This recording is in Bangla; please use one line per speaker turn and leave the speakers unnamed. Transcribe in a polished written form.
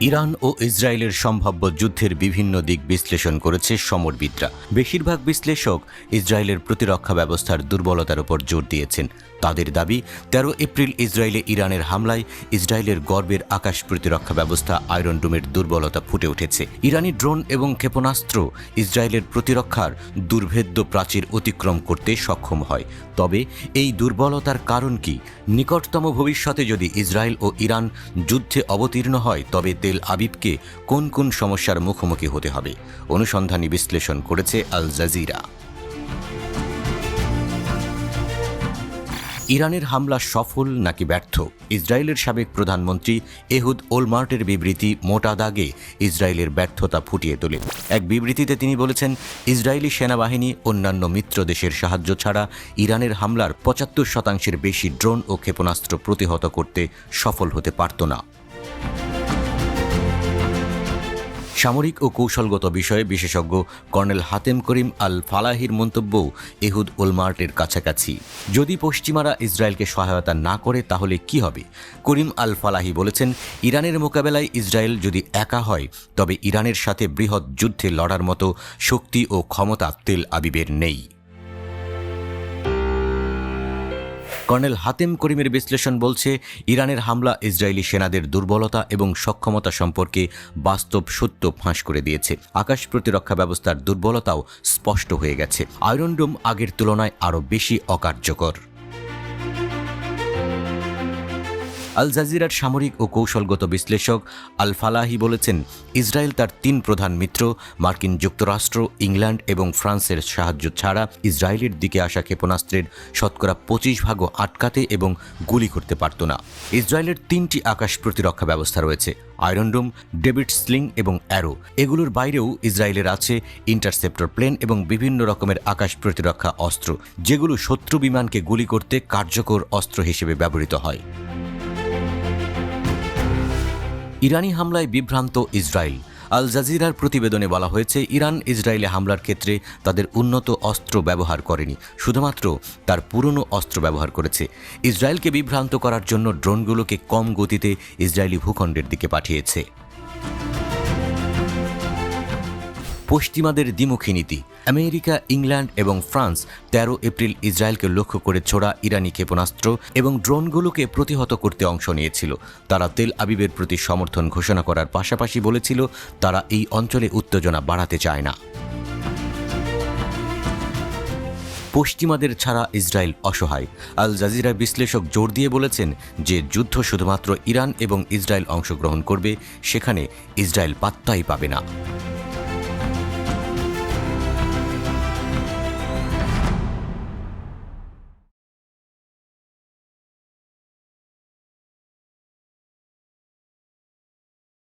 ইরান ও ইসরায়েলের সম্ভাব্য যুদ্ধের বিভিন্ন দিক বিশ্লেষণ করেছে সমরবিদরা। বেশিরভাগ বিশ্লেষক ইসরায়েলের প্রতিরক্ষা ব্যবস্থার দুর্বলতার উপর জোর দিয়েছেন। তাদের দাবি, ১৩ এপ্রিল ইসরায়েলে ইরানের হামলায় ইসরায়েলের গর্বের আকাশ প্রতিরক্ষা ব্যবস্থা আয়রন ডোমের দুর্বলতা ফুটে উঠেছে। ইরানি ড্রোন এবং ক্ষেপণাস্ত্র ইসরায়েলের প্রতিরক্ষার দুর্ভেদ্য প্রাচীর অতিক্রম করতে সক্ষম হয়। তবে এই দুর্বলতার কারণ কি? নিকটতম ভবিষ্যতে যদি ইসরায়েল ও ইরান যুদ্ধে অবতীর্ণ হয়, তবে তেল আবিবকে কোন কোন সমস্যার মুখোমুখি হতে হবে? অনুসন্ধানী বিশ্লেষণ করেছে আল জাজিরা। ইরানের হামলা সফল নাকি ব্যর্থ? ইসরায়েলের সাবেক প্রধানমন্ত্রী এহুদ ওলমার্টের বিবৃতি মোটা দাগে ইসরায়েলের ব্যর্থতা ফুটিয়ে তোলে। এক বিবৃতিতে তিনি বলেছেন, ইসরায়েলি সেনাবাহিনী অন্যান্য মিত্র দেশের সাহায্য ছাড়া ইরানের হামলার ৭৫% বেশি ড্রোন ও ক্ষেপণাস্ত্র প্রতিহত করতে সফল হতে পারত না। সামরিক ও কৌশলগত বিষয়ে বিশেষজ্ঞ কর্নেল হাতেম করিম আল ফালাহির মন্তব্যও এহুদ ওলমার্টের কাছাকাছি। যদি পশ্চিমারা ইসরায়েলকে সহায়তা না করে তাহলে কি হবে? করিম আল ফালাহি বলেছেন, ইরানের মোকাবেলায় ইসরায়েল যদি একা হয়, তবে ইরানের সাথে বৃহৎ যুদ্ধে লড়ার মতো শক্তি ও ক্ষমতা তেল আবিবের নেই। কর্নেল হাতেম করিমের বিশ্লেষণ বলছে, ইরানের হামলা ইসরায়েলি সেনাদের দুর্বলতা এবং সক্ষমতা সম্পর্কে বাস্তব সত্য ফাঁস করে দিয়েছে। আকাশ প্রতিরক্ষা ব্যবস্থার দুর্বলতাও স্পষ্ট হয়ে গেছে। আয়রন ডোম আগের তুলনায় আরও বেশি অকার্যকর। আল জাজিরার সামরিক ও কৌশলগত বিশ্লেষক আল ফালাহি বলেছেন, ইসরায়েল তার ৩ প্রধান মিত্র মার্কিন যুক্তরাষ্ট্র, ইংল্যান্ড এবং ফ্রান্সের সাহায্য ছাড়া ইসরায়েলের দিকে আসা ক্ষেপণাস্ত্রের শতকরা ২৫% আটকাতে এবং গুলি করতে পারত না। ইসরায়েলের ৩টি আকাশ প্রতিরক্ষা ব্যবস্থা রয়েছে: আয়রন ডোম, ডেভিড স্লিং এবং অ্যারো। এগুলোর বাইরেও ইসরায়েলের আছে ইন্টারসেপ্টর প্লেন এবং বিভিন্ন রকমের আকাশ প্রতিরক্ষা অস্ত্র, যেগুলো শত্রু বিমানকে গুলি করতে কার্যকর অস্ত্র হিসেবে ব্যবহৃত হয়। ইরানি হামলায় বিভ্রান্ত ইসরায়েল। আল জাজিরার প্রতিবেদনে বলা হয়েছে, ইরান ইসরায়েলে হামলার ক্ষেত্রে তাদের উন্নত অস্ত্র ব্যবহার করেনি, শুধুমাত্র তার পুরনো অস্ত্র ব্যবহার করেছে। ইসরায়েলকে বিভ্রান্ত করার জন্য ড্রোনগুলোকে কম গতিতে ইসরায়েলি ভূখণ্ডের দিকে পাঠিয়েছে। পশ্চিমাদের দ্বিমুখী নীতি। আমেরিকা, ইংল্যান্ড এবং ফ্রান্স ১৩ এপ্রিল ইসরায়েলকে লক্ষ্য করে ছোড়া ইরানি ক্ষেপণাস্ত্র এবং ড্রোনগুলোকে প্রতিহত করতে অংশ নিয়েছিল। তারা তেল আবিবের প্রতি সমর্থন ঘোষণা করার পাশাপাশি বলেছিল, তারা এই অঞ্চলে উত্তেজনা বাড়াতে চায় না। পশ্চিমাদের ছাড়া ইসরায়েল অসহায়। আল জাজিরা বিশ্লেষক জোর দিয়ে বলেছেন যে যুদ্ধ শুধুমাত্র ইরান এবং ইসরায়েল অংশগ্রহণ করবে, সেখানে ইসরায়েল পাত্তাই পাবে না।